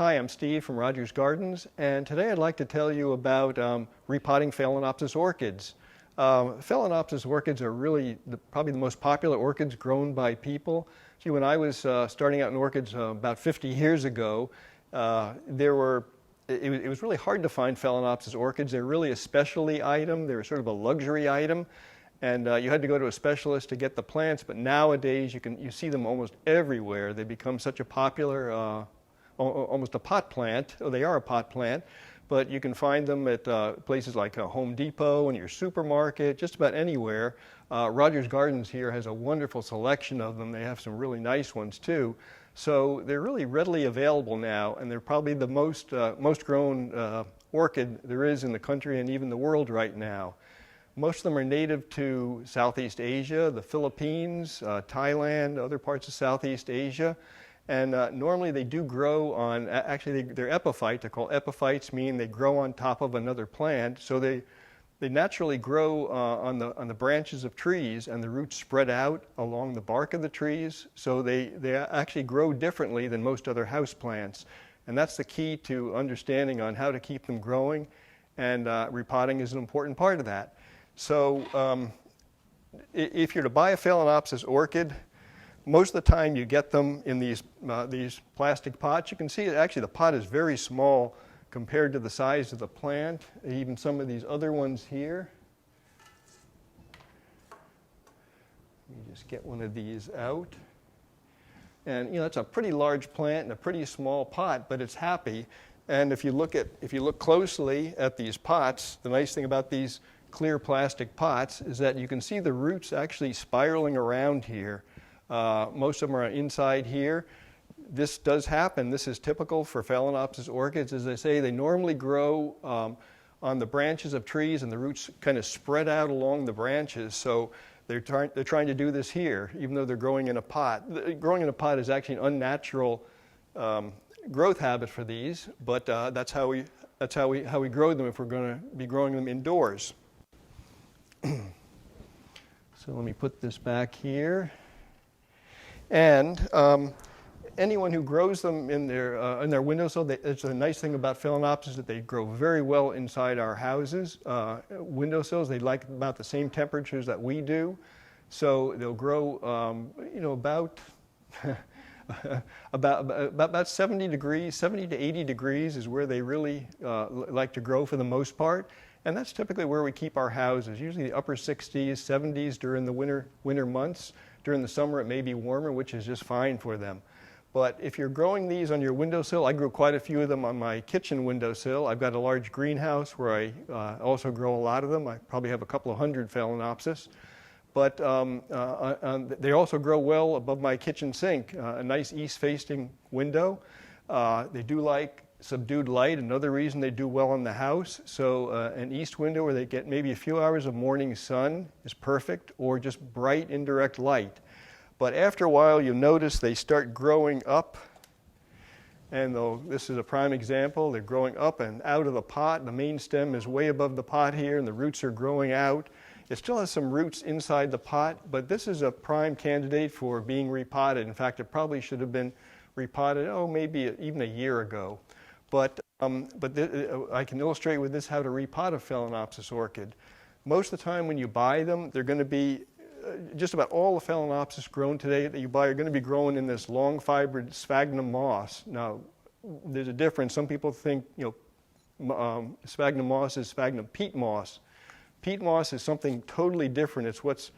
Hi, I'm Steve from Rogers Gardens, and today I'd like to tell you about repotting Phalaenopsis orchids. Phalaenopsis orchids are really probably the most popular orchids grown by people. See, when I was starting out in orchids about 50 years ago, it was really hard to find Phalaenopsis orchids. They're really a specialty item. They're sort of a luxury item, and you had to go to a specialist to get the plants. But nowadays, you see them almost everywhere. They become such a popular almost a pot plant. Oh, they are a pot plant, but you can find them at places like Home Depot and your supermarket, just about anywhere. Rogers Gardens here has a wonderful selection of them. They have some really nice ones too. So they're really readily available now, and they're probably the most grown orchid there is in the country and even the world right now. Most of them are native to Southeast Asia, the Philippines, Thailand, other parts of Southeast Asia. And normally they do grow on, actually they're epiphyte. They're called epiphytes, meaning they grow on top of another plant. So they naturally grow on the branches of trees, and the roots spread out along the bark of the trees. So they actually grow differently than most other house plants. And that's the key to understanding on how to keep them growing. And repotting is an important part of that. So if you're to buy a Phalaenopsis orchid, most of the time you get them in these plastic pots. You can see actually the pot is very small compared to the size of the plant. Even some of these other ones here. Let me just get one of these out. And it's a pretty large plant and a pretty small pot, but it's happy. And if you look closely at these pots, the nice thing about these clear plastic pots is that you can see the roots actually spiraling around here. Most of them are inside here. This does happen. This is typical for Phalaenopsis orchids. As I say, they normally grow on the branches of trees, and the roots kind of spread out along the branches. So they're trying to do this here, even though they're growing in a pot. Growing in a pot is actually an unnatural growth habit for these, but that's how we grow them if we're going to be growing them indoors. So let me put this back here. And anyone who grows them in their windowsill, it's a nice thing about Phalaenopsis that they grow very well inside our houses. Windowsills, they like about the same temperatures that we do. So they'll grow, about 70 degrees, 70 to 80 degrees is where they really like to grow for the most part. And that's typically where we keep our houses, usually the upper 60s, 70s during the winter months. During the summer, it may be warmer, which is just fine for them. But if you're growing these on your windowsill, I grew quite a few of them on my kitchen windowsill. I've got a large greenhouse where I also grow a lot of them. I probably have a couple of hundred Phalaenopsis. But they also grow well above my kitchen sink, a nice east-facing window. They do like subdued light. Another reason they do well in the house. So an east window where they get maybe a few hours of morning sun is perfect, or just bright indirect light. But after a while, you'll notice they start growing up. And this is a prime example. They're growing up and out of the pot. The main stem is way above the pot here, and the roots are growing out. It still has some roots inside the pot, but this is a prime candidate for being repotted. In fact, it probably should have been repotted, maybe even a year ago. But I can illustrate with this how to repot a Phalaenopsis orchid. Most of the time when you buy them, they're going to be, just about all the Phalaenopsis grown today that you buy are going to be grown in this long fibered sphagnum moss. Now, there's a difference. Some people think, sphagnum moss is sphagnum peat moss. Peat moss is something totally different. It's what's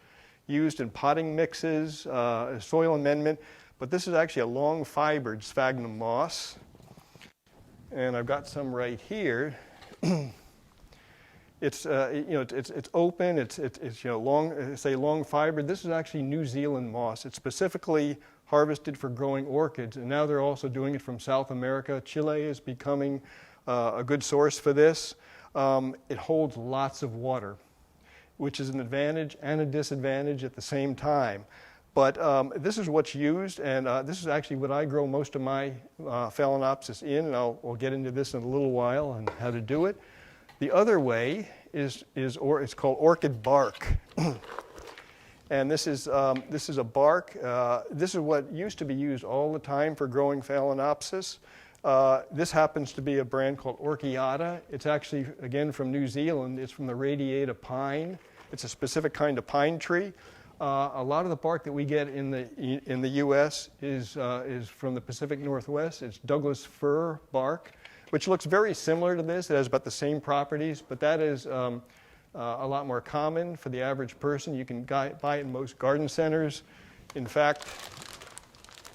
used in potting mixes, soil amendment, but this is actually a long fibered sphagnum moss. And I've got some right here. It's open. It's long fibered. This is actually New Zealand moss. It's specifically harvested for growing orchids, and now they're also doing it from South America. Chile is becoming a good source for this. It holds lots of water, which is an advantage and a disadvantage at the same time. But this is what's used, and this is actually what I grow most of my Phalaenopsis in, and I'll get into this in a little while and how to do it. The other way is it's called orchid bark. And this is a bark. This is what used to be used all the time for growing Phalaenopsis. This happens to be a brand called Orchiata. It's actually, again, from New Zealand. It's from the radiata pine. It's a specific kind of pine tree. A lot of the bark that we get in the U.S. is from the Pacific Northwest. It's Douglas fir bark, which looks very similar to this. It has about the same properties, but that is a lot more common for the average person. You can buy it in most garden centers. In fact,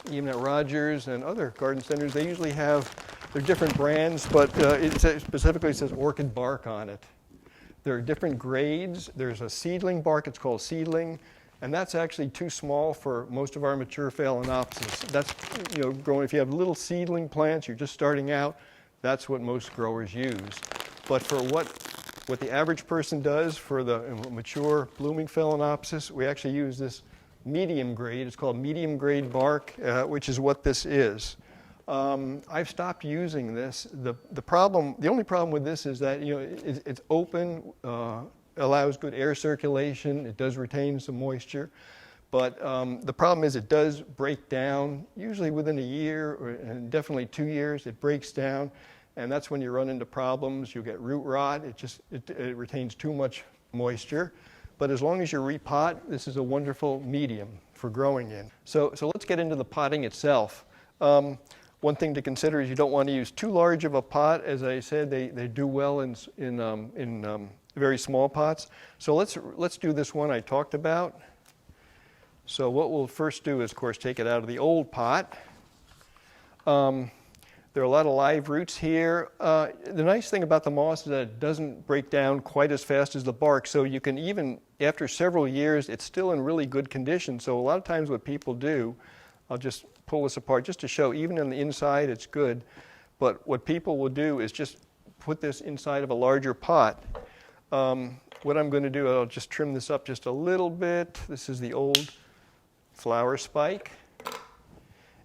even at Rogers and other garden centers, they usually have, they're different brands, but it specifically says orchid bark on it. There are different grades. There's a seedling bark, it's called seedling, and that's actually too small for most of our mature Phalaenopsis. That's, growing, if you have little seedling plants, you're just starting out, that's what most growers use. But for what the average person does for the mature blooming Phalaenopsis, we actually use this medium grade. It's called medium grade bark, which is what this is. I've stopped using this. The only problem with this is that it's open, allows good air circulation. It does retain some moisture, but the problem is it does break down. Usually within a year, and definitely 2 years, it breaks down, and that's when you run into problems. You get root rot. It retains too much moisture. But as long as you repot, this is a wonderful medium for growing in. So let's get into the potting itself. One thing to consider is you don't want to use too large of a pot. As I said, they do well in very small pots. So let's do this one I talked about. So what we'll first do is, of course, take it out of the old pot. There are a lot of live roots here. The nice thing about the moss is that it doesn't break down quite as fast as the bark. So you can even, after several years, it's still in really good condition. So a lot of times what people do, I'll just pull this apart just to show, even on the inside it's good. But what people will do is just put this inside of a larger pot. What I'm going to do, I'll just trim this up just a little bit. This is the old flower spike.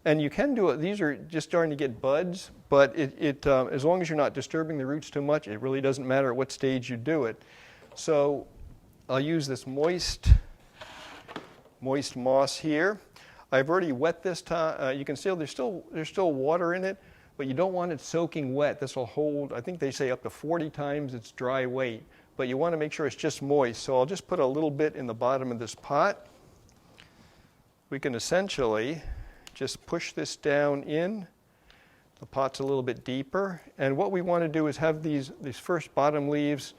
And you can do it, these are just starting to get buds, but as long as you're not disturbing the roots too much, it really doesn't matter at what stage you do it. So I'll use this moist moss here. I've already wet this time. You can see there's still water in it, but you don't want it soaking wet. This will hold, I think they say up to 40 times its dry weight, but you want to make sure it's just moist. So I'll just put a little bit in the bottom of this pot. We can essentially just push this down in. The pot's a little bit deeper. And what we want to do is have these first bottom leaves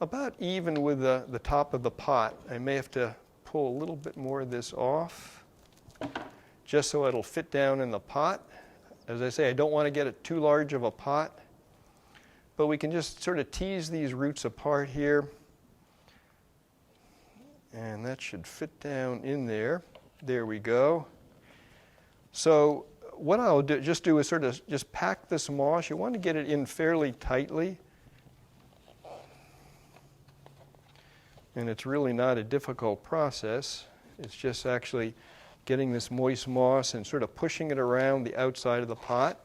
about even with the top of the pot. I may have to pull a little bit more of this off just so it'll fit down in the pot. As I say, I don't want to get it too large of a pot, but we can just sort of tease these roots apart here. And that should fit down in there. There we go. So what I'll do is sort of just pack this moss. You want to get it in fairly tightly. And it's really not a difficult process. It's just actually getting this moist moss and sort of pushing it around the outside of the pot.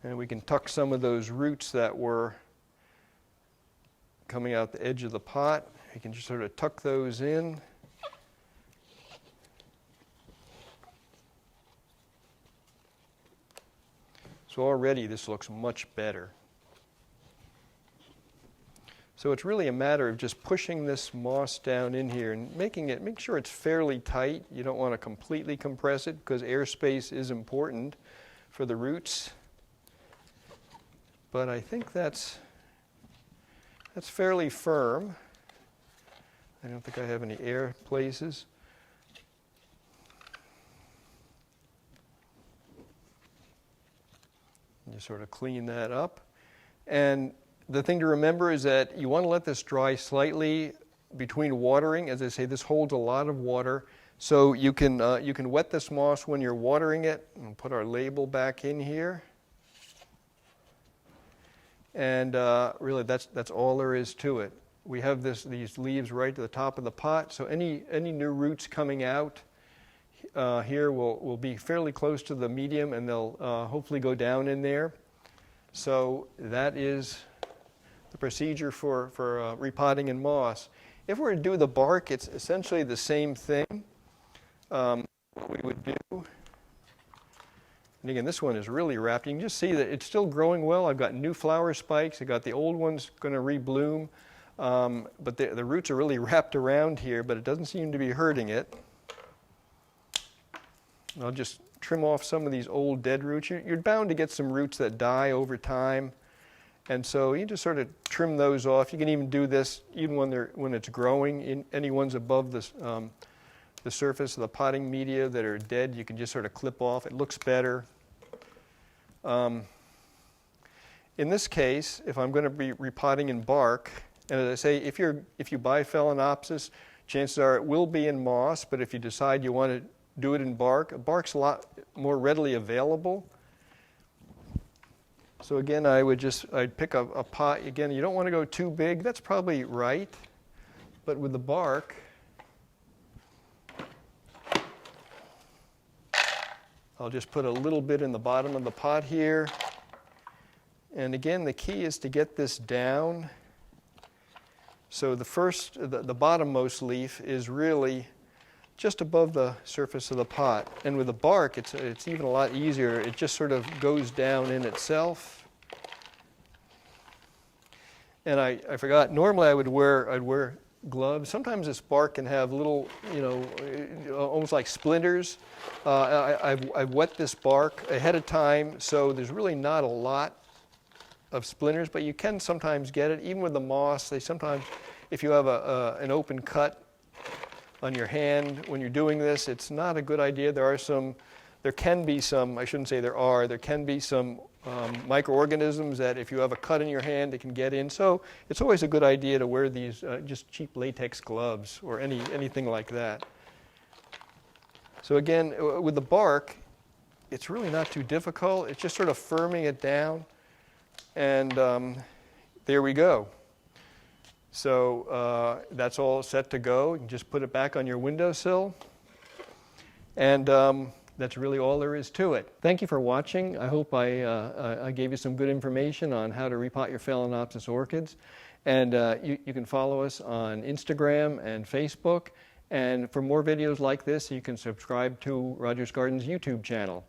And we can tuck some of those roots that were coming out the edge of the pot. You can just sort of tuck those in. So already this looks much better. So it's really a matter of just pushing this moss down in here and make sure it's fairly tight. You don't want to completely compress it because airspace is important for the roots. But I think that's fairly firm. I don't think I have any air places. You sort of clean that up. And the thing to remember is that you want to let this dry slightly between watering. As I say, this holds a lot of water. So you can wet this moss when you're watering it. And put our label back in here. And really that's all there is to it. We have these leaves right to the top of the pot. So any new roots coming out here will be fairly close to the medium, and they'll hopefully go down in there. So that is the procedure for repotting in moss. If we were to do the bark, it's essentially the same thing. What we would do And again, this one is really wrapped. You can just see that it's still growing well. I've got new flower spikes. I've got the old ones going to rebloom. But the roots are really wrapped around here, but it doesn't seem to be hurting it. I'll just trim off some of these old dead roots. You're bound to get some roots that die over time. And so you just sort of trim those off. You can even do this even when it's growing. Any ones above the surface of the potting media that are dead, you can just sort of clip off. It looks better. In this case, if I'm going to be repotting in bark, and as I say, if you buy Phalaenopsis, chances are it will be in moss, but if you decide you want to do it in bark, bark's a lot more readily available. So again, I'd pick a pot. Again, you don't want to go too big. That's probably right. But with the bark, I'll just put a little bit in the bottom of the pot here. And again, the key is to get this down. So the bottommost leaf is really just above the surface of the pot. And with the bark, it's even a lot easier. It just sort of goes down in itself. And I forgot, normally I'd wear gloves. Sometimes this bark can have little, almost like splinters. I've wet this bark ahead of time, so there's really not a lot of splinters, but you can sometimes get it. Even with the moss, if you have an open cut on your hand when you're doing this, it's not a good idea. There can be some microorganisms that if you have a cut in your hand, it can get in. So it's always a good idea to wear these just cheap latex gloves or anything like that. So again, with the bark, it's really not too difficult. It's just sort of firming it down, and there we go. So that's all set to go. You can just put it back on your windowsill, and that's really all there is to it. Thank you for watching. I hope I gave you some good information on how to repot your Phalaenopsis orchids. And you can follow us on Instagram and Facebook. And for more videos like this, you can subscribe to Rogers Garden's YouTube channel.